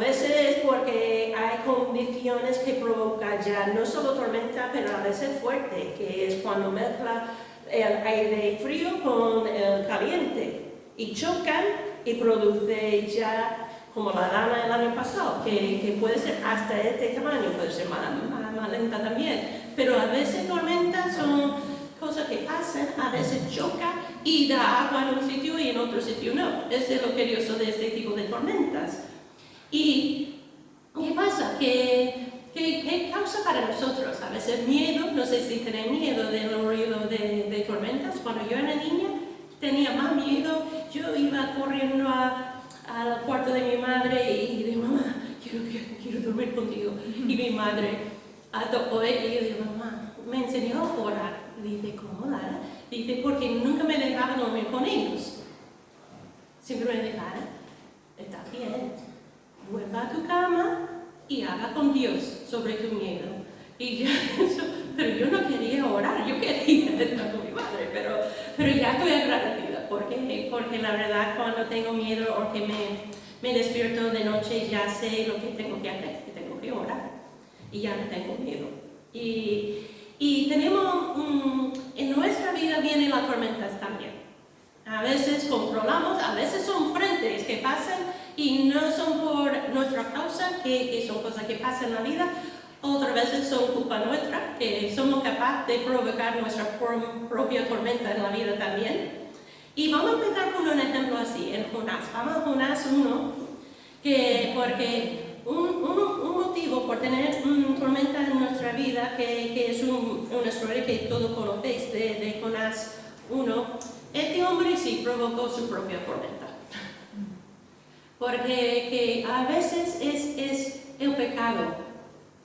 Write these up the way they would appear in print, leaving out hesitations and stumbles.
veces es porque hay condiciones que provocan ya no solo tormenta, pero a veces fuerte, que es cuando mezcla el aire frío con el caliente y chocan y produce ya como la rana el año pasado, que puede ser hasta este tamaño, puede ser más lenta también, pero a veces tormentas son cosas que pasan, a veces choca y da agua en un sitio y en otro sitio no. Eso es lo curioso de este tipo de tormentas. ¿Y qué pasa? ¿Qué causa para nosotros? A veces miedo, no sé si tienen miedo del ruido de tormentas. Cuando yo era niña tenía más miedo, yo iba corriendo al cuarto de mi madre y dije, mamá, quiero dormir contigo. Y mi madre tocó y yo dije, mamá, me enseñó a orar. Y dice, ¿cómo Lara? Dice, porque nunca me dejaba dormir con ellos. Siempre me dejaba, está bien, vuelva a tu cama y habla con Dios sobre tu miedo. Y yo, pero yo no quería orar, yo quería estar con mi madre, pero ya estoy agradecida, porque la verdad cuando tengo miedo o que me despierto de noche ya sé lo que tengo que hacer, que tengo que orar y ya no tengo miedo. Y tenemos, en nuestra vida vienen las tormentas también. A veces controlamos, a veces son frentes que pasan y no son por nuestra causa, que son cosas que pasan en la vida. Otras veces son culpa nuestra, que somos capaces de provocar nuestra propia tormenta en la vida también. Y vamos a empezar con un ejemplo así, en Jonás. Vamos a Jonás 1, porque un motivo por tener tormenta en nuestra vida, que es una historia que todos conocéis de Jonás 1, este hombre sí provocó su propia tormenta. Porque que a veces es el pecado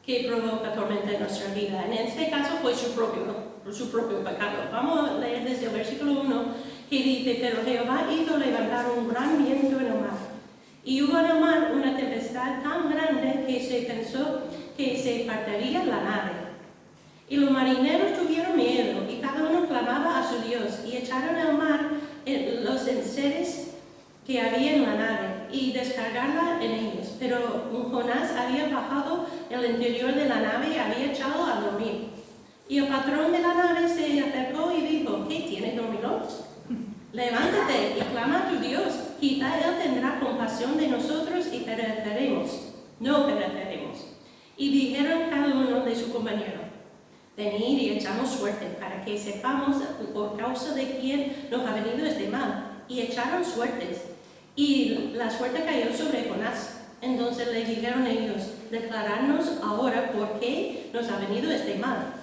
que provoca tormenta en nuestra vida. En este caso fue su propio pecado. Vamos a leer desde el versículo 1 que dice, pero Jehová hizo levantar un gran viento en el mar. Y hubo en el mar una tempestad tan grande que se pensó que se partiría la nave. Y los marineros tuvieron miedo y cada uno clamaba a su Dios y echaron al mar los enseres que había en la nave y descargarla en ellos. Pero Jonás había bajado el interior de la nave y había echado a dormir. Y el patrón de la nave se acercó y dijo, ¿qué tienes, dormilón? Levántate y clama a tu Dios, quizá Él tendrá compasión de nosotros y pereceremos. No pereceremos. Y dijeron cada uno de su compañero, venid y echamos suerte para que sepamos por causa de quién nos ha venido este mal. Y echaron suertes. Y la suerte cayó sobre Jonás. Entonces le dijeron ellos, declararnos ahora por qué nos ha venido este mal.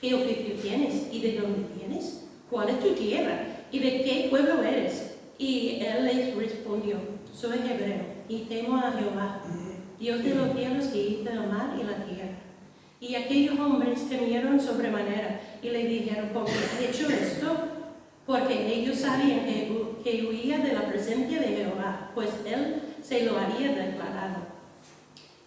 ¿Qué oficio tienes? ¿Y de dónde vienes? ¿Cuál es tu tierra? ¿Y de qué pueblo eres? Y él les respondió, soy hebreo y temo a Jehová, Dios de los cielos que hizo el mar y la tierra. Y aquellos hombres temieron sobremanera y le dijeron, ¿por qué has hecho esto? Porque ellos sabían que huía de la presencia de Jehová, pues él se lo había declarado.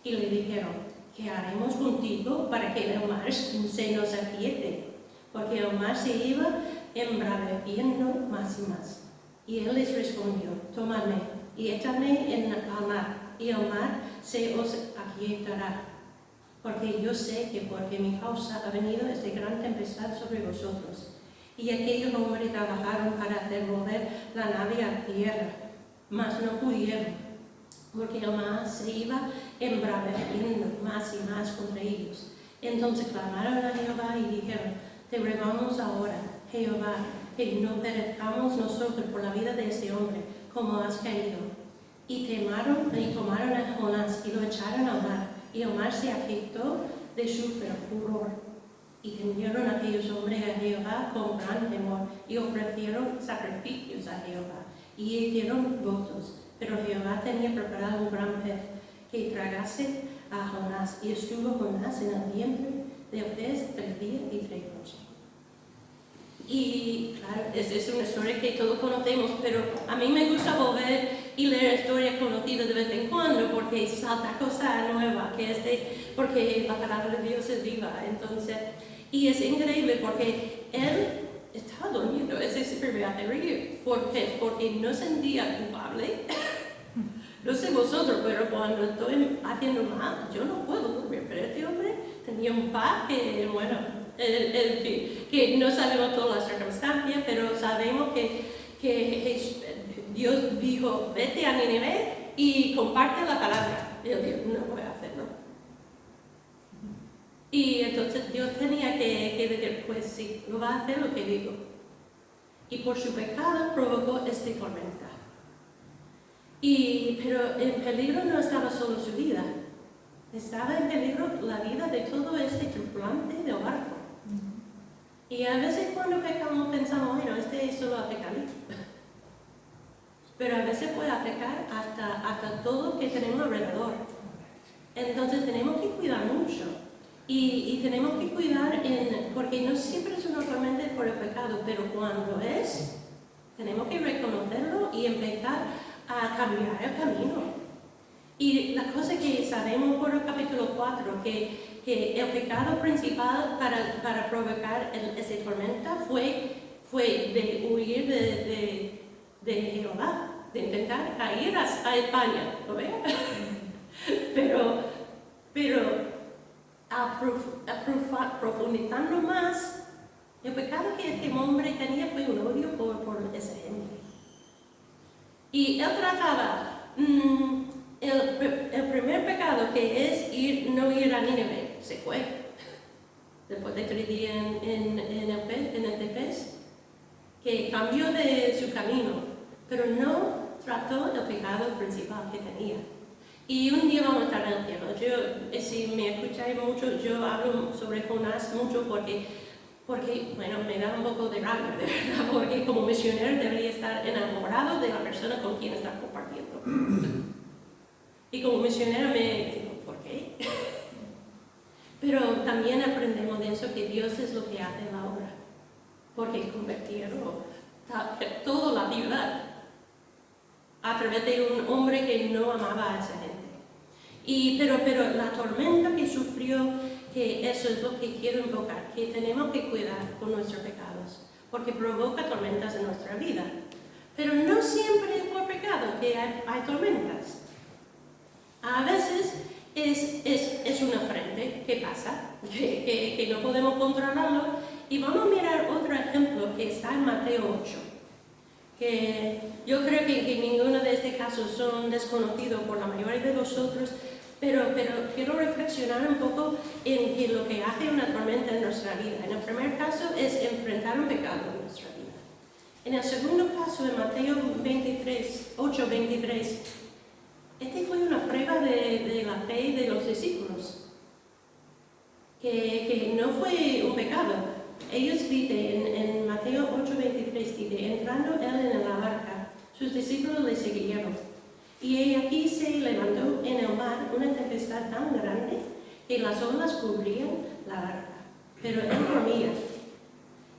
Y le dijeron, ¿qué haremos contigo para que el mar se nos aquiete? Porque el mar se iba embraveciendo más y más. Y él les respondió, tomadme y échadme al mar, y el mar se os aquietará. Porque yo sé que porque mi causa ha venido esta gran tempestad sobre vosotros. Y aquellos hombres trabajaron para hacer volver la nave a tierra, mas no pudieron, porque el mar se iba embraveciendo más y más contra ellos. Entonces clamaron a Jehová y dijeron, te rogamos ahora, Jehová, que no perezcamos nosotros por la vida de este hombre, como has querido. Y tomaron a Jonás y lo echaron al mar, y el mar se aquietó de su furor. Y temieron aquellos hombres a Jehová con gran temor, y ofrecieron sacrificios a Jehová, y hicieron votos. Pero Jehová tenía preparado un gran pez que tragase a Jonás, y estuvo Jonás en el vientre del pez 3 días y 3 noches. Y claro, es una historia que todos conocemos, pero a mí me gusta volver y leer historias conocidas de vez en cuando, porque salta cosa nueva, porque la palabra de Dios es viva. Entonces, y es increíble porque él estaba durmiendo, ese siempre me hace reír. ¿Por qué? Porque no sentía culpable, no sé vosotros, pero cuando estoy haciendo mal, yo no puedo dormir. Pero este hombre tenía un paz que, bueno, en fin, que no sabemos todas las circunstancias, pero sabemos que Dios dijo, vete a Nínive y comparte la palabra. Y él dijo, no voy a hacerlo. Y entonces Dios tenía que decir, pues sí, lo va a hacer lo que digo. Y por su pecado provocó esta tormenta. Pero en peligro no estaba solo su vida, estaba en peligro la vida de todo este tripulante del barco. Y a veces cuando pecamos pensamos, bueno, solo afecta a mí. Pero a veces puede afectar hasta todo lo que tenemos alrededor. Entonces tenemos que cuidar mucho. Y tenemos que cuidar, porque no siempre es una tormenta por el pecado, pero cuando es, tenemos que reconocerlo y empezar a cambiar el camino. Y la cosa que sabemos por el capítulo 4, que el pecado principal para provocar esa tormenta fue de huir de Jehová, de intentar ir a España, ¿lo ves? pero profundizando más, el pecado que este hombre tenía fue un odio por esa gente. Y él trataba el primer pecado, que es no ir a Nínive, se fue. Después de 3 días en el pez, que cambió de su camino, pero no trató el pecado principal que tenía. Y un día vamos a estar en el cielo. Si me escucháis mucho, yo hablo sobre Jonás mucho porque, bueno, me da un poco de rabia, de verdad, porque como misionero debería estar enamorado de la persona con quien está compartiendo. Y como misionero me digo, ¿por qué? Pero también aprendemos de eso, que Dios es lo que hace la obra, porque convirtieron toda la ciudad a través de un hombre que no amaba a esa gente. Pero la tormenta que sufrió, que eso es lo que quiero invocar, que tenemos que cuidar con nuestros pecados, porque provoca tormentas en nuestra vida. Pero no siempre es por pecado que hay tormentas. A veces es una frente que pasa, que no podemos controlarlo. Y vamos a mirar otro ejemplo que está en Mateo 8. Que yo creo que ninguno de estos casos son desconocidos por la mayoría de vosotros, pero quiero reflexionar un poco en lo que hace una tormenta en nuestra vida. En el primer caso es enfrentar un pecado en nuestra vida. En el segundo caso, en Mateo 8:23, este fue una prueba de la fe de los discípulos, que no fue un pecado. Ellos dicen, en Mateo 8:23, dice, entrando él en la barca, sus discípulos le siguieron. Y aquí se levantó en el mar una tempestad tan grande que las olas cubrían la barca, pero él dormía.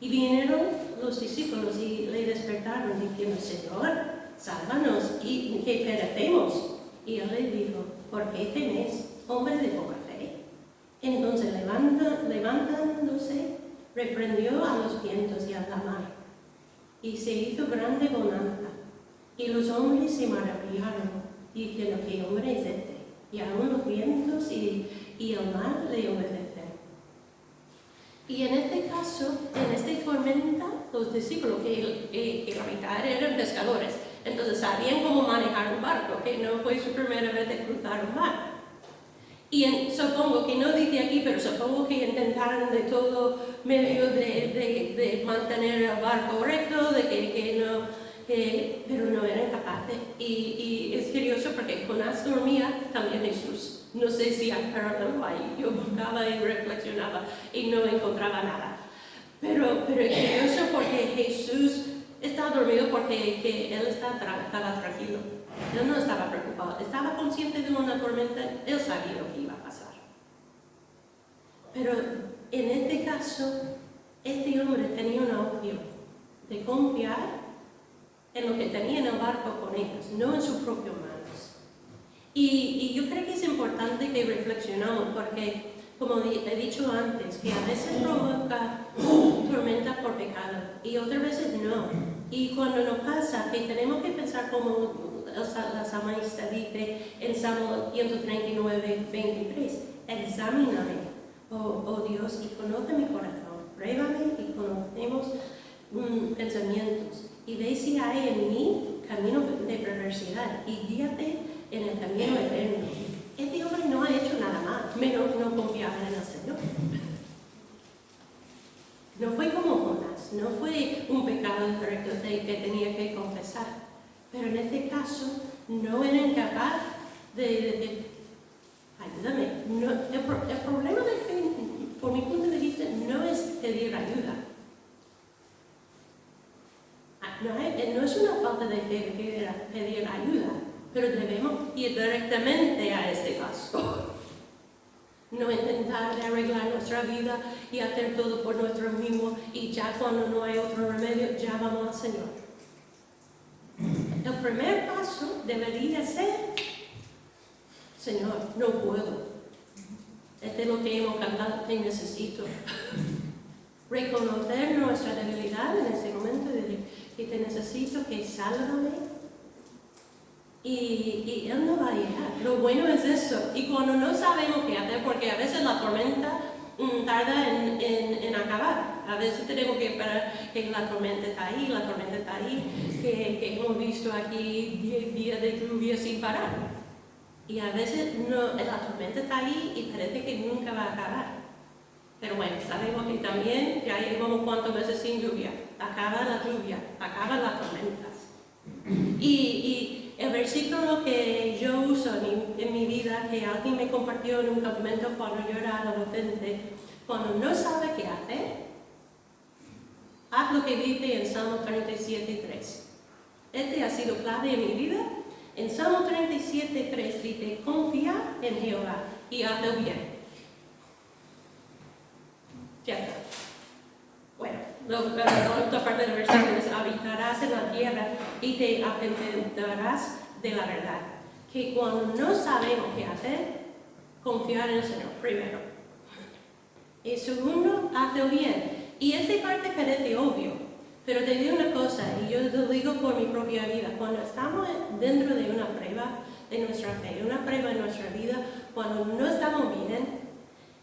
Y vinieron los discípulos y le despertaron diciendo, Señor, sálvanos y que perecemos. Y él les dijo, ¿por qué teméis, hombre de poca fe? Entonces levantándose, reprendió a los vientos y a la mar, y se hizo grande bonanza. Y los hombres se maravillaron, diciendo, ¿qué hombre es este? Y aún los vientos y el mar le obedecen. Y en este caso, en esta tormenta, los discípulos, que la mitad eran pescadores, entonces sabían cómo manejar un barco, que no fue su primera vez de cruzar un mar. Y supongo que no dice aquí, pero supongo que intentaron de todo medio de mantener el barco recto, pero no eran capaces. Y es curioso porque Jonás dormía, también Jesús. No sé si hay paralelo ahí. Yo buscaba y reflexionaba y no encontraba nada. Pero es curioso porque Jesús estaba dormido porque él estaba tranquilo. Él no estaba preocupado. Estaba consciente de una tormenta. Él sabía lo que iba a pasar. Pero en este caso, este hombre tenía una opción de confiar en lo que tenía en el barco con ellos, no en sus propias manos. Y yo creo que es importante que reflexionemos, porque, como he dicho antes, que a veces provoca tormentas por pecado y otras veces no. Y cuando nos pasa, que tenemos que pensar como la salmista dice en Salmo 139, 23, examíname, oh Dios, y conoce mi corazón, pruébame y conocemos pensamientos, y ve si hay en mí camino de perversidad, y guíate en el camino eterno. Este hombre no ha hecho nada más, menos no confiar en el Señor. No fue como Jonás, no fue un pecado directo que tenía que confesar, pero en este caso no era incapaz de ayúdame. No, el problema de fe, por mi punto de vista, no es pedir ayuda. No es una falta de fe pedir ayuda, pero debemos ir directamente a este paso. No intentar arreglar nuestra vida y hacer todo por nosotros mismos y ya cuando no hay otro remedio, ya vamos al Señor. El primer paso debería ser, Señor, no puedo. Este es lo que hemos cantado, te necesito. Reconocer nuestra debilidad en ese momento de que te necesito, que sálvame. Y Él no va a llegar. Lo bueno es eso. Y cuando no sabemos qué hacer, porque a veces la tormenta tarda en acabar. A veces tenemos que esperar que la tormenta está ahí, que hemos visto aquí 10 días de lluvia sin parar. Y a veces no, la tormenta está ahí y parece que nunca va a acabar. Pero bueno, sabemos que también ya llevamos cuántos meses sin lluvia. Acaba la lluvia, acaban las tormentas. Y el versículo que yo uso en mi vida, que alguien me compartió en un campamento cuando yo era adolescente, cuando no sabe qué hacer, haz lo que dice en Salmo 37:3. Este ha sido clave en mi vida. En Salmo 37:3 dice, confía en Jehová y hazlo bien. Ya está. Bueno, la otra parte del versículo es, habitarás en la tierra y te apentarás de la verdad. Que cuando no sabemos qué hacer, confiar en el Señor primero. Y segundo, hazlo bien. Y esta parte parece obvio, pero te digo una cosa, y yo lo digo por mi propia vida, cuando estamos dentro de una prueba de nuestra fe, una prueba en nuestra vida, cuando no estamos bien,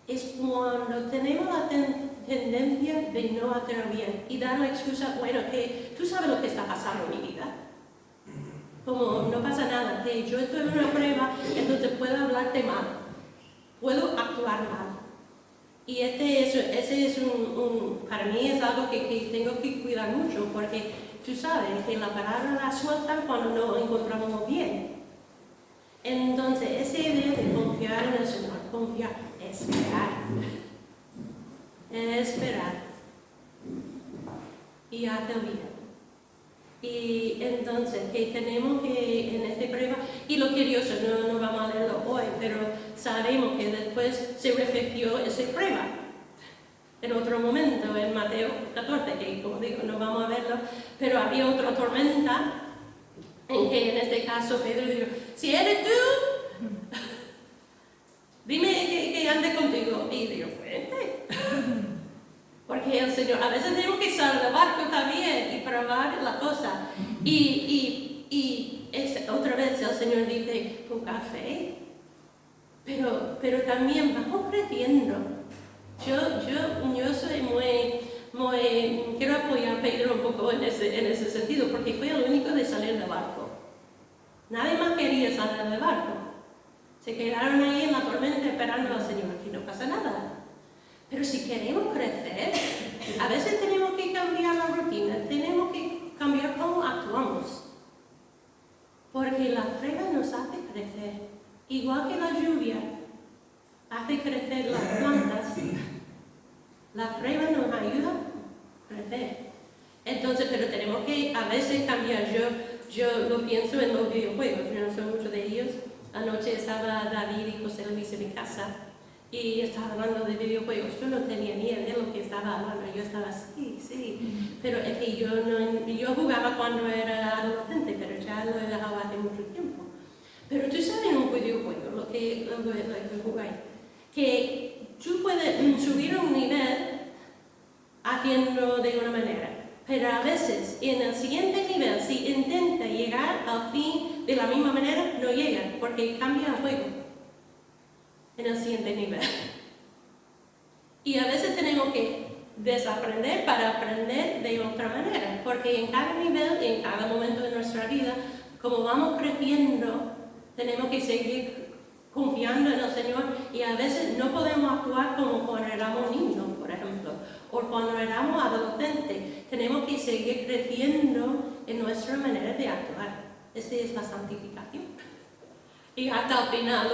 es cuando tenemos la tendencia de no hacerlo bien y dar la excusa, bueno, que tú sabes lo que está pasando en mi vida. Como no pasa nada, que yo estoy en una prueba, entonces puedo hablarte mal, puedo actuar mal. Y ese es para mí es algo que tengo que cuidar mucho, porque tú sabes que la palabra la sueltan cuando no encontramos bien. Entonces, esa idea de confiar en el Señor, confiar, esperar y hacer bien. Y entonces, que tenemos que en esta prueba, y lo curioso, no vamos a leerlo hoy, pero sabemos que después se repitió esa prueba en otro momento, en Mateo 14, que como digo, no vamos a verlo, pero había otra tormenta, en que en este caso Pedro dijo, si eres tú, dime que ande contigo. Y digo, vente. Porque el Señor, a veces tenemos que salir del barco también y probar la cosa. Y otra vez el Señor dice, poca fe. Pero también vamos creciendo. Yo soy muy, quiero apoyar a Pedro un poco en ese sentido, porque fue el único de salir del barco. Nadie más quería salir del barco. Se quedaron ahí en la tormenta esperando al Señor, y no pasa nada. Pero si queremos crecer, a veces tenemos que cambiar la rutina, tenemos que cambiar cómo actuamos. Porque la prueba nos hace crecer. Igual que la lluvia hace crecer las plantas, la prueba nos ayuda a crecer. Entonces, pero tenemos que a veces cambiar. Yo lo pienso en los videojuegos, yo no sé mucho de ellos. Anoche estaba David y José Luis en mi casa y estaba hablando de videojuegos. Yo no tenía ni idea de lo que estaba hablando, yo estaba sí. Pero es que yo jugaba cuando era adolescente, pero ya lo he dejado hace mucho tiempo. Pero tú sabes en un videojuego, lo que jugáis, que tú puedes subir a un nivel haciendo de una manera, pero a veces en el siguiente nivel, si intenta llegar al fin de la misma manera no llega, porque cambia el juego en el siguiente nivel. Y a veces tenemos que desaprender para aprender de otra manera, porque en cada nivel, en cada momento de nuestra vida, como vamos creciendo, tenemos que seguir confiando en el Señor y a veces no podemos actuar como cuando éramos niños, por ejemplo, o cuando éramos adolescentes. Tenemos que seguir creciendo en nuestra manera de actuar. Esta es la santificación. Y hasta el final,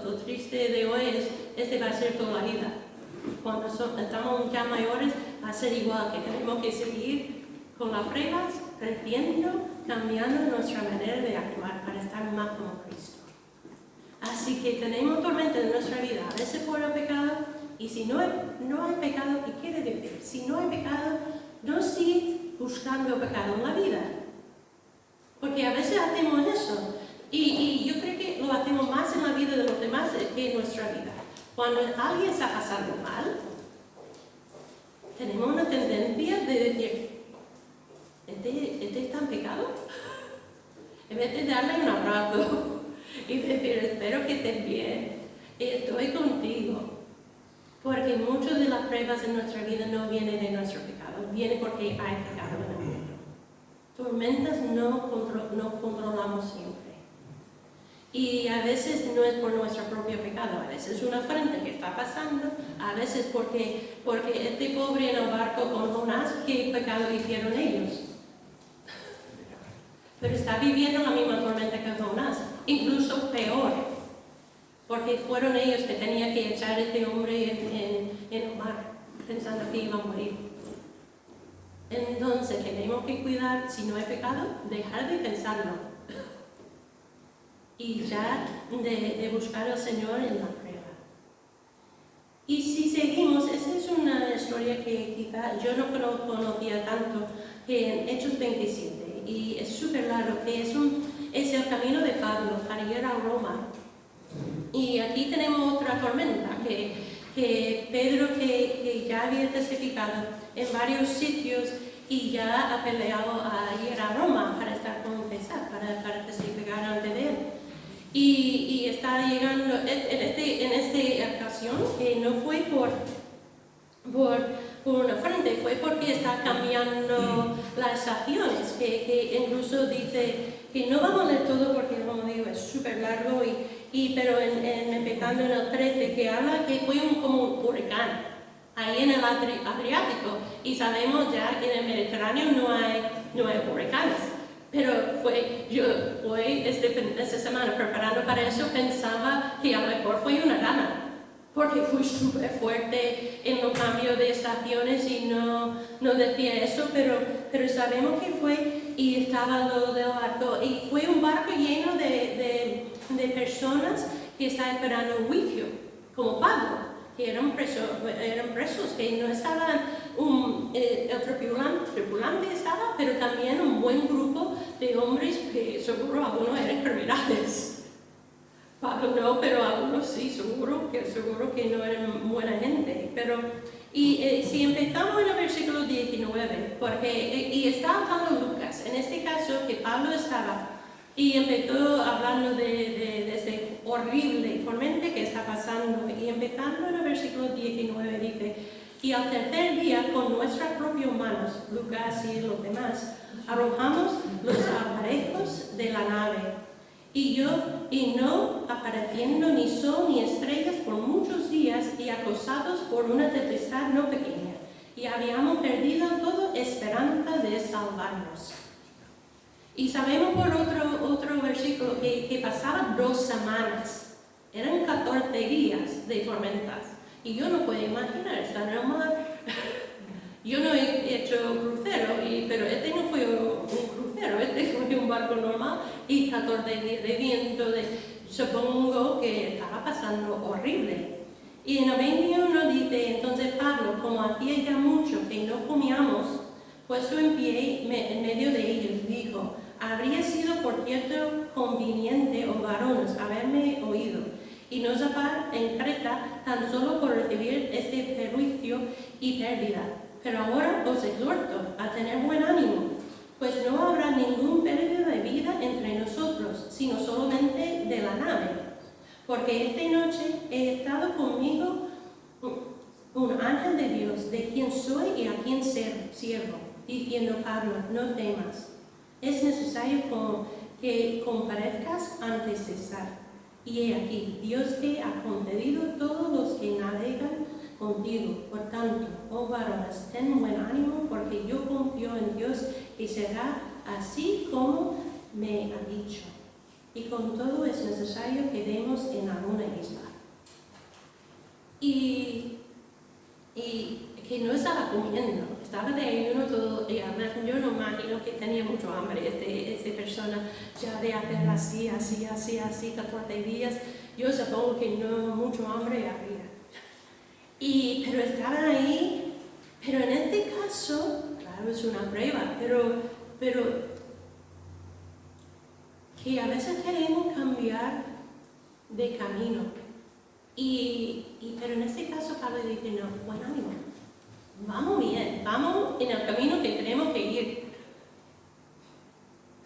lo triste de hoy es, este va a ser toda la vida. Cuando estamos ya mayores, va a ser igual, que tenemos que seguir con las pruebas, creciendo, cambiando nuestra manera de actuar para estar más como Cristo. Así que tenemos tormenta en nuestra vida, a veces por el pecado, y si no hay pecado, ¿qué quiere decir? Si no hay pecado, no sigue buscando el pecado en la vida. Porque a veces hacemos eso, y yo creo que lo hacemos más en la vida de los demás que en nuestra vida. Cuando alguien está pasando mal, tenemos una tendencia de decir, ¿este está en pecado? En vez de darle un abrazo y decir, espero que estés bien, y estoy contigo. Porque muchas de las pruebas en nuestra vida no vienen de nuestro pecado, vienen porque hay pecado en el mundo. Tormentas no controlamos siempre. Y a veces no es por nuestro propio pecado, a veces es una afrenta que está pasando, a veces porque este pobre en el barco con Jonás, ¿qué pecado hicieron ellos? Pero está viviendo la misma tormenta que Jonás, incluso peor, porque fueron ellos que tenían que echar a este hombre en el mar, pensando que iba a morir. Entonces tenemos que cuidar, si no hay pecado, dejar de pensarlo. Y ya de buscar al Señor en la prueba. Y si seguimos, esta es una historia que quizá yo no conocía tanto, que en Hechos 27, y es súper largo, que es el camino de Pablo para ir a Roma. Y aquí tenemos otra tormenta, que Pedro, que ya había testificado en varios sitios y ya ha peleado a ir a Roma para estar con César, para testificar ante él. Y está llegando en esta ocasión, que no fue por una frente, fue porque está cambiando las estaciones, que incluso dice que no vamos a leer todo porque, como digo, es súper largo, pero empezando en el 13, que habla que fue como un huracán ahí en el Adriático, y sabemos ya que en el Mediterráneo no hay huracanes. Pero yo hoy, esta semana, preparando para eso, pensaba que a lo mejor fue una rana, porque fue súper fuerte en los cambios de estaciones y no decía eso, pero sabemos que fue y estaba lo del barco, y fue un barco lleno de personas que estaban esperando un juicio, como Pablo, que eran presos, que no estaban, el tripulante estaba, pero también un buen grupo de hombres que seguro algunos eran criminales. Pablo no, pero algunos sí, seguro que no eran buena gente. Si empezamos en el versículo 19, y está hablando Lucas, en este caso que Pablo estaba, y empezó hablando de ese horrible tormenta que está pasando, y empezando en el versículo 19 dice, y al tercer día con nuestras propias manos, Lucas y los demás, arrojamos los aparejos de la nave, y no apareciendo ni sol ni estrellas por muchos días, y acosados por una tempestad no pequeña, y habíamos perdido toda esperanza de salvarnos. Y sabemos por otro versículo que pasaban 2 semanas, eran 14 días de tormentas. Y yo no puedo imaginar estar en el mar. Yo no he hecho crucero, pero este no fue un crucero, este fue un barco normal y 14 días de viento. Supongo que estaba pasando horrible. Y en el 21 dice, entonces Pablo, como hacía ya mucho que no comíamos, puesto en pie en medio de ellos, dijo, habría sido por cierto conveniente, oh varones, haberme oído, y no zapar en Creta tan solo por recibir este perjuicio y pérdida. Pero ahora os exhorto a tener buen ánimo, pues no habrá ningún pérdida de vida entre nosotros, sino solamente de la nave. Porque esta noche he estado conmigo un ángel de Dios, de quien soy y a quien sirvo, diciendo, Pablo, no temas. Es necesario que comparezcas ante César. Y he aquí, Dios te ha concedido todos los que navegan contigo. Por tanto, oh varones, ten buen ánimo, porque yo confío en Dios que será así como me ha dicho. Y con todo es necesario que demos en alguna isla. Y que no estaba comiendo, estaba de ayuno todo el día. Yo no imagino que tenía mucho hambre esta persona, ya de hacer así, 14 días. Yo supongo que no mucho hambre había. Pero estaban ahí, pero en este caso, claro, es una prueba, pero que a veces queremos cambiar de camino. Pero en este caso Pablo dice, no, buen ánimo, vamos bien, vamos en el camino que tenemos que ir.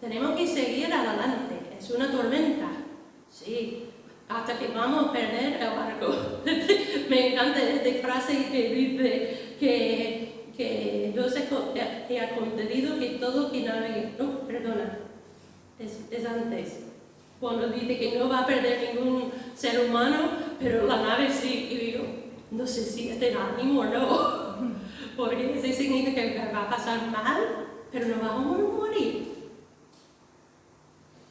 Tenemos que seguir adelante, es una tormenta, sí, hasta que vamos a perder el barco. Me encanta esta frase que dice que Dios te ha concedido que todo que navegue, no, perdona, es antes. Cuando dice que no va a perder ningún ser humano, pero la nave sí, y digo, no sé si es de ánimo o no, porque eso significa que va a pasar mal, pero no vamos a morir.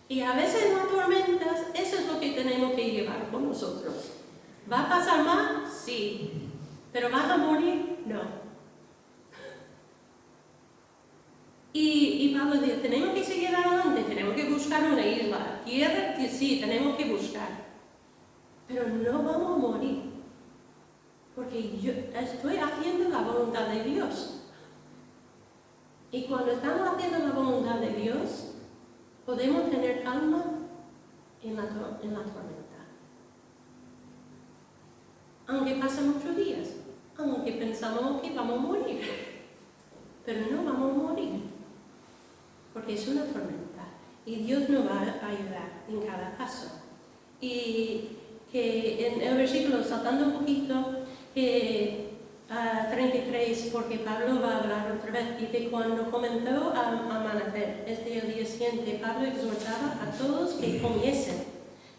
Y a veces en las tormentas, eso es lo que tenemos que llevar con nosotros. ¿Va a pasar mal? Sí, pero ¿vas a morir? No. Y Pablo dice, tenemos que seguir adelante, tenemos que buscar una isla, tierra que sí, tenemos que buscar, pero no vamos a morir, porque yo estoy haciendo la voluntad de Dios. Y cuando estamos haciendo la voluntad de Dios, podemos tener calma en la tormenta. Aunque pasen muchos días, aunque pensamos que vamos a morir, pero no vamos a morir. Porque es una tormenta y Dios nos va a ayudar en cada caso. Y que en el versículo, saltando un poquito, 33, porque Pablo va a hablar otra vez, dice, cuando comenzó a amanecer, el día siguiente, Pablo exhortaba a todos que comiesen,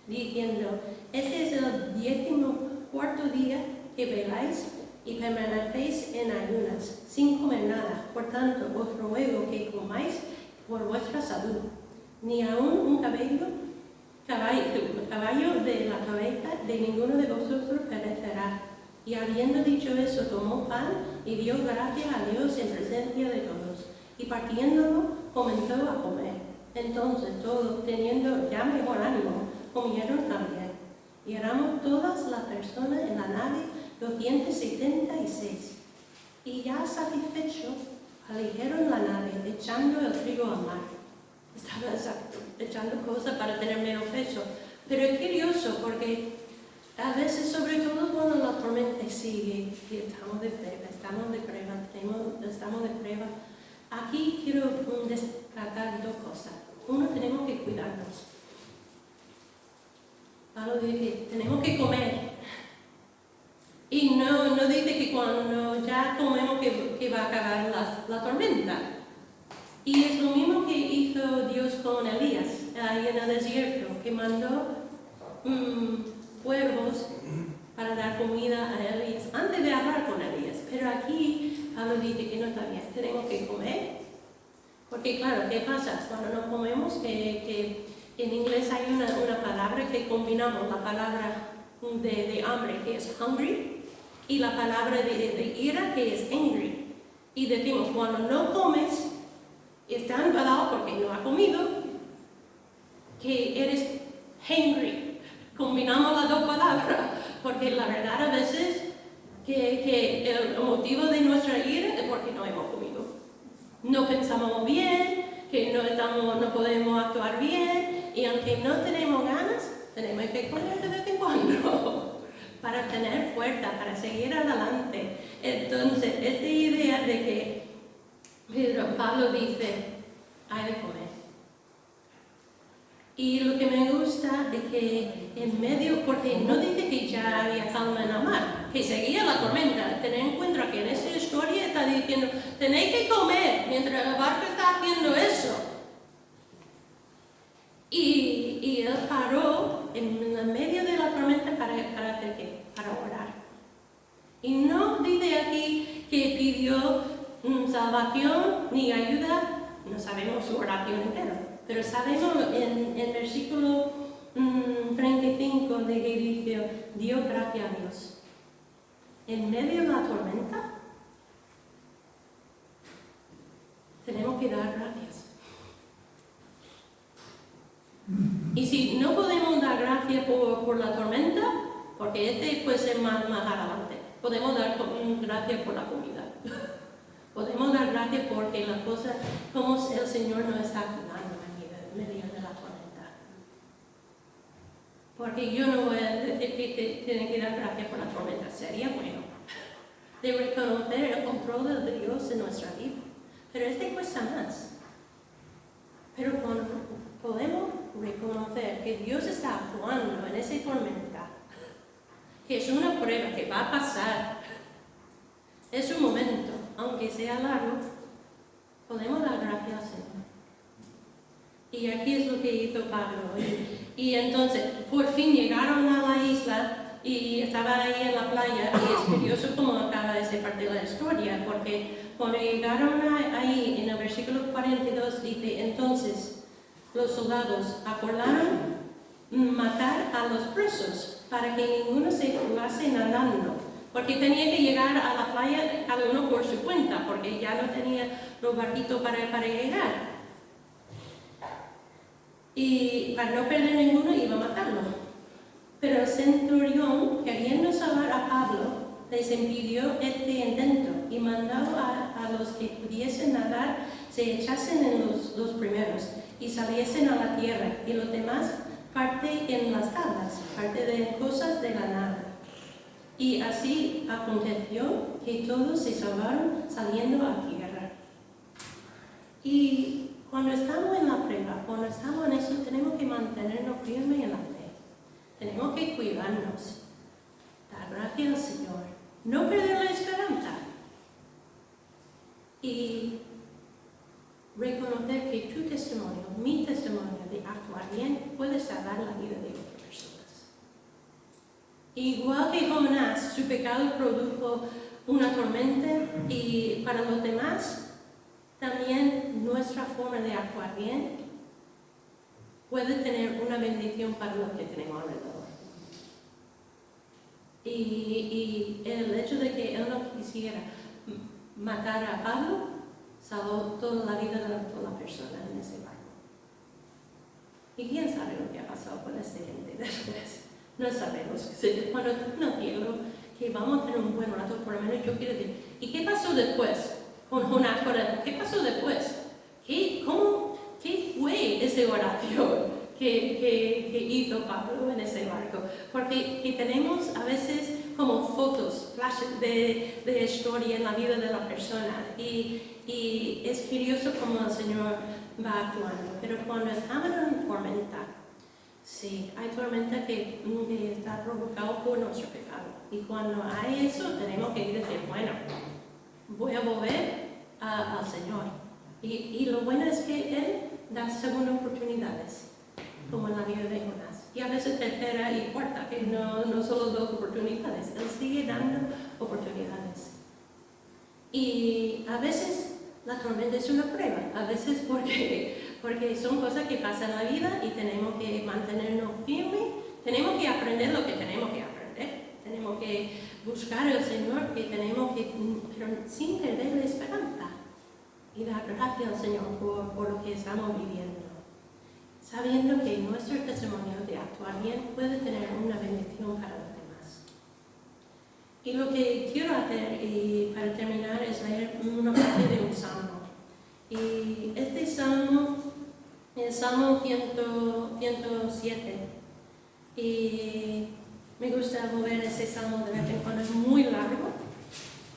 diciendo, este es el 14º día que veláis y permanecéis en ayunas, sin comer nada. Por tanto, os ruego que comáis por vuestra salud, ni aun un caballo de la cabeza de ninguno de vosotros perecerá. Y habiendo dicho eso, tomó pan y dio gracias a Dios en presencia de todos, y partiéndolo, comenzó a comer. Entonces todos, teniendo ya mejor ánimo, comieron también. Y éramos todas las personas en la nave 276. Y ya satisfechos, aligeron la nave, echando el trigo al mar. Estaban echando cosas para tener menos peso. Pero es curioso porque a veces, sobre todo cuando la tormenta sigue, y estamos de prueba, aquí quiero destacar dos cosas. Uno, tenemos que cuidarnos. Pablo dice que tenemos que comer. Y no dice que cuando ya comemos que va a acabar la tormenta. Y es lo mismo que hizo Dios con Elías, ahí en el desierto, que mandó cuervos para dar comida a Elías, antes de hablar con Elías. Pero aquí Pablo dice que no está bien, tenemos que comer. Porque claro, ¿qué pasa? Cuando no comemos, que en inglés hay una palabra que combinamos, la palabra de hambre, que es hungry, y la palabra de ira, que es angry. Y decimos, cuando no comes, está enfadado porque no ha comido, que eres hangry. Combinamos las dos palabras, porque la verdad a veces que el motivo de nuestra ira es porque no hemos comido. No pensamos bien, que no podemos actuar bien, y aunque no tenemos ganas, tenemos que comer de vez en cuando para tener fuerza, para seguir adelante. Entonces, esta idea de que Pablo dice, hay de comer. Y lo que me gusta es que en medio, porque no dice que ya había calma en la mar, que seguía la tormenta. Tened en cuenta que en esa historia está diciendo, tenéis que comer mientras el barco está haciendo eso. Y él paró en el medio de la tormenta para hacer qué? Para orar. Y no dice aquí que pidió salvación ni ayuda, no sabemos su oración entera, pero sabemos en versículo 35 de que dice, dio gracias a Dios. En medio de la tormenta, tenemos que dar gracias. Y si no podemos dar gracias por la tormenta, porque este puede ser más adelante, podemos dar gracias por la comida. Podemos dar gracias porque las cosas, como el Señor nos está cuidando en medio de la tormenta. Porque yo no voy a decir que tienen que dar gracias por la tormenta, sería bueno. De reconocer el control de Dios en nuestra vida. Pero cuesta más. Pero cuando podemos reconocer que Dios está actuando en esa tormenta, que es una prueba que va a pasar, es un momento, aunque sea largo, podemos dar gracias al Señor. Y aquí es lo que hizo Pablo. Y entonces, por fin llegaron a la isla y estaba ahí en la playa. Y es curioso cómo acaba esa parte de la historia, porque cuando llegaron ahí, en el versículo 42 dice, entonces los soldados acordaron matar a los presos para que ninguno se jugase nadando. Porque tenía que llegar a la playa cada uno por su cuenta, porque ya no tenía los barquitos para llegar. Y para no perder ninguno iba a matarlo. Pero el centurión, queriendo salvar a Pablo, les impidió este intento y mandó a los que pudiesen nadar se echasen en los primeros y saliesen a la tierra, y los demás parte en las tablas, parte de cosas de la nave. Y así aconteció que todos se salvaron saliendo a tierra. Y cuando estamos en la prueba, cuando estamos en eso, tenemos que mantenernos firmes en la fe. Tenemos que cuidarnos. Dar gracias al Señor. No perder la esperanza. Y reconocer que tu testimonio, mi testimonio de actuar bien, puede salvar la vida de otras personas. Igual que Jonás, su pecado produjo una tormenta, y para los demás, también nuestra forma de actuar bien puede tener una bendición para los que tenemos alrededor. Y el hecho de que él no quisiera matar a Pablo salvó toda la vida de toda la persona en ese barco. ¿Y quién sabe lo que ha pasado con esta gente después? No sabemos. Cuando no quiero que vamos a tener un buen rato, por lo menos yo quiero decir, ¿y qué pasó después con Jonás? ¿Qué pasó después? ¿Qué fue esa oración que hizo Pablo en ese barco? Porque que tenemos a veces como fotos, flashes de historia en la vida de la persona, y es curioso cómo el Señor va actuando. Pero cuando estamos en tormenta, sí, hay tormenta que está provocada por nuestro pecado. Y cuando hay eso, tenemos que decir, bueno, voy a volver al Señor. Y lo bueno es que Él da segundas oportunidades, como en la vida de Jonás. Y a veces tercera y cuarta, que no solo dos oportunidades. Él sigue dando oportunidades. Y a veces la tormenta es una prueba. A veces porque son cosas que pasan en la vida y tenemos que mantenernos firmes. Tenemos que aprender lo que tenemos que aprender. Tenemos que buscar al Señor, pero sin perder la esperanza. Y dar gracias al Señor por lo que estamos viviendo. Sabiendo que nuestro testimonio de actuar bien puede tener una bendición para los demás. Y lo que quiero hacer, y para terminar, es leer una parte de un salmo. Y este salmo es Salmo 107. Y me gusta mover ese salmo de vez en cuando, es muy largo.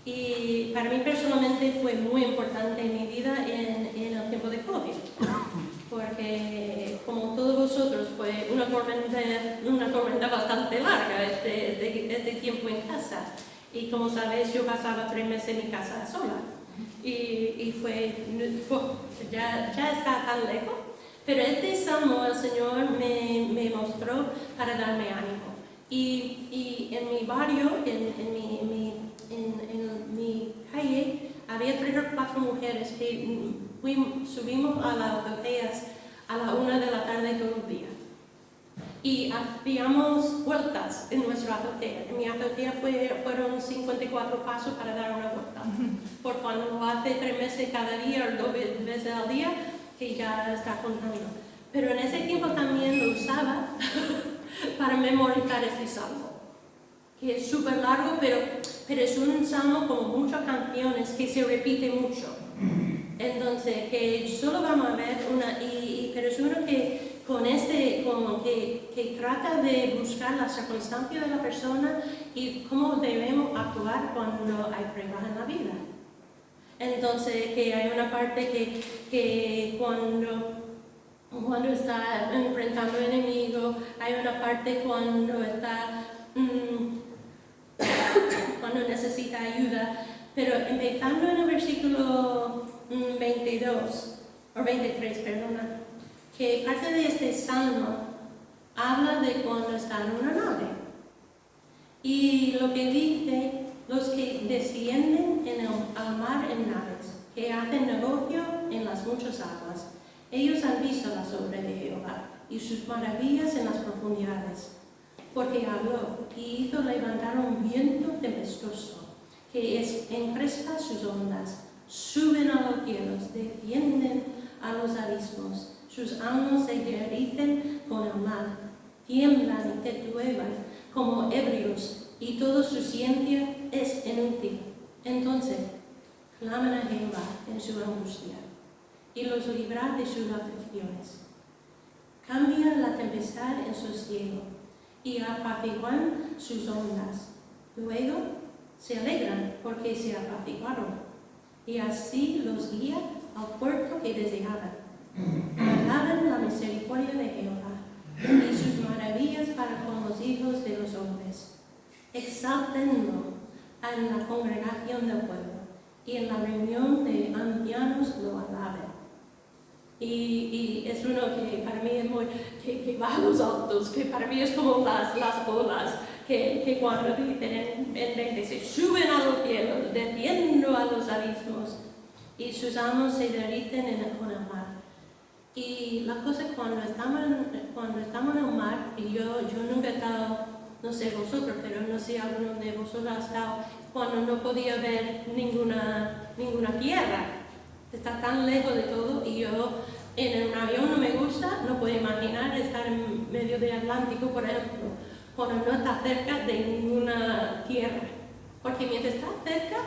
Y para mí personalmente fue muy importante en mi vida en el tiempo de COVID, porque como todos vosotros fue una tormenta bastante larga este tiempo en casa. Y como sabéis, yo pasaba 3 meses en mi casa sola. Y ya está tan lejos. Pero este salmo el Señor me mostró para darme ánimo. Y en mi barrio, en mi calle, había 3 o 4 mujeres que subimos a las azoteas a la 1 de la tarde todos los días. Y hacíamos vueltas en nuestra azotea. En mi azotea fueron 54 pasos para dar una vuelta. Por cuando lo hace 3 veces cada día o 2 veces al día, que ya está contando. Pero en ese tiempo también lo usaba para memorizar este salmo, que es súper largo, pero es un salmo con muchas canciones que se repite mucho. Entonces, que solo vamos a ver pero es uno que que trata de buscar la circunstancia de la persona y cómo debemos actuar cuando hay pruebas en la vida. Entonces, que hay una parte que cuando está enfrentando enemigos, hay una parte cuando está cuando necesita ayuda, pero empezando en el versículo 22 o 23, perdona, que parte de este salmo habla de cuando está en una nave. Y lo que dice, los que descienden al mar en naves, que hacen negocio en las muchas aguas, ellos han visto las obras de Jehová y sus maravillas en las profundidades. Porque habló y hizo levantar un viento tempestuoso, que encrespa sus ondas, suben a los cielos, descienden a los abismos. Sus almas se derriten con el mar, tiemblan y titubean como ebrios, y toda su ciencia es inútil. Entonces claman a Jehová en su angustia, y los libra de sus aflicciones. Cambian la tempestad en sosiego, y apaciguan sus ondas. Luego se alegran porque se apaciguaron, y así los guía al puerto que deseaban. Alaben la misericordia de Jehová y sus maravillas para con los hijos de los hombres. Exáltenlo en la congregación del pueblo y en la reunión de ancianos lo alaben. Y es uno que para mí es muy, que va a los altos, que para mí es como las olas, que cuando dicen en 26, suben a los cielos, desciendo a los abismos, y sus almas se derriten con el mar. Y la cosa es cuando estamos en el mar, y yo nunca he estado, no sé vosotros, pero no sé alguno de vosotros ha estado, cuando no podía ver ninguna tierra, está tan lejos de todo, y yo en un avión no me gusta, no puedo imaginar estar en medio del Atlántico, por ejemplo, cuando no está cerca de ninguna tierra, porque mientras está cerca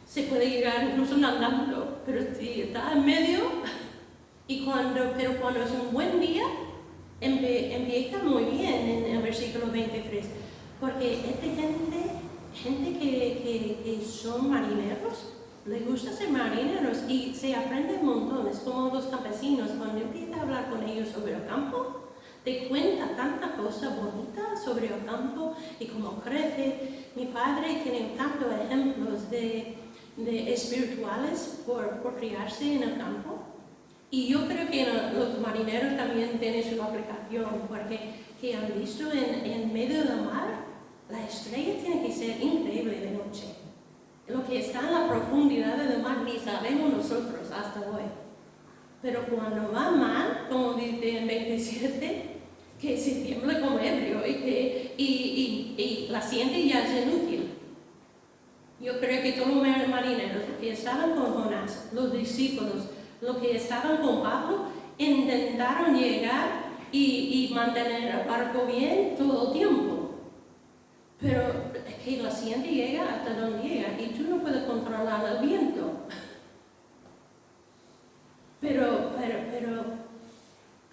se puede llegar incluso nadando, pero si está en medio... Pero cuando es un buen día, empieza muy bien en el versículo 23, porque esta gente que son marineros, les gusta ser marineros y se aprende un montón. Es como los campesinos, cuando empiezas a hablar con ellos sobre el campo, te cuenta tantas cosas bonitas sobre el campo y cómo crece. Mi padre tiene tantos ejemplos de espirituales por criarse en el campo. Y yo creo que los marineros también tienen su aplicación, porque que han visto en medio del mar, la estrella tiene que ser increíble de noche. Lo que está en la profundidad del mar ni sabemos nosotros hasta hoy. Pero cuando va mal, como dice en 27, que se tiembla como ebrio y la siente ya es inútil. Yo creo que todos los marineros que estaban con Jonás, los discípulos, los que estaban con Pablo, intentaron llegar y mantener el barco bien todo el tiempo. Pero es que la siguiente llega hasta donde llega y tú no puedes controlar el viento. Pero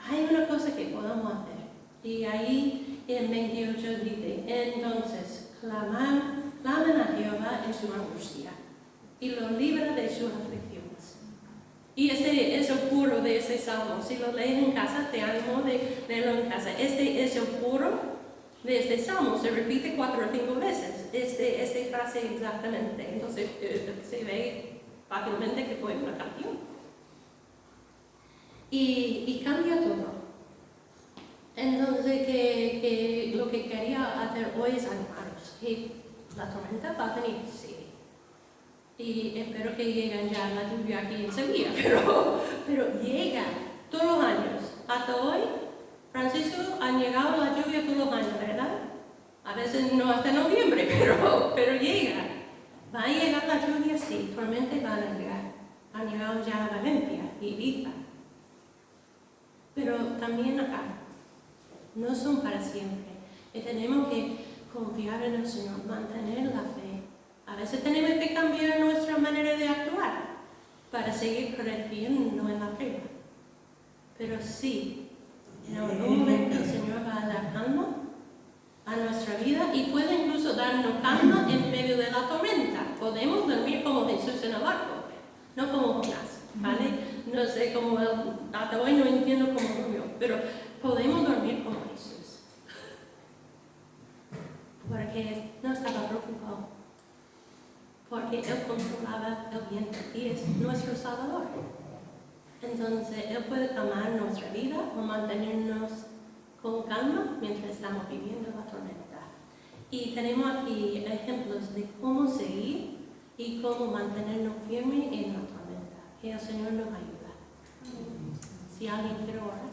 hay una cosa que podemos hacer. Y ahí en 28 dice, entonces clamen a Jehová en su angustia. y lo libra de sus aflicciones. Y este es el puro de este salmo. Si lo lees en casa, te animo de leerlo en casa. Este es el puro de este salmo. Se repite 4 o 5 veces esta frase exactamente. Entonces se ve fácilmente que fue una canción. Y cambia todo. Entonces, que lo que quería hacer hoy es animaros, que la tormenta va a venir, sí. Y espero que lleguen ya la lluvia aquí en Sevilla, pero llega todos los años. Hasta hoy, Francisco, han llegado la lluvia todos los años, ¿verdad? A veces no hasta noviembre, pero llega. Va a llegar la lluvia, sí, tormentas van a llegar. Han llegado ya a Valencia y Ibiza. Pero también acá. No son para siempre. Y tenemos que confiar en el Señor, mantener la fe. A veces tenemos que cambiar nuestra manera de actuar para seguir creciendo en la fe. Pero sí, en algún momento el Señor va a dar calma a nuestra vida y puede incluso darnos calma en medio de la tormenta. Podemos dormir como Jesús en el barco, no como Jonás, ¿vale? No sé cómo hasta hoy no entiendo cómo durmió, pero podemos dormir como Jesús. Porque no estaba preocupado. Porque Él controlaba el viento y es nuestro Salvador. Entonces, Él puede calmar nuestra vida o mantenernos con calma mientras estamos viviendo la tormenta. Y tenemos aquí ejemplos de cómo seguir y cómo mantenernos firmes en la tormenta. Que el Señor nos ayuda. Si alguien quiere orar.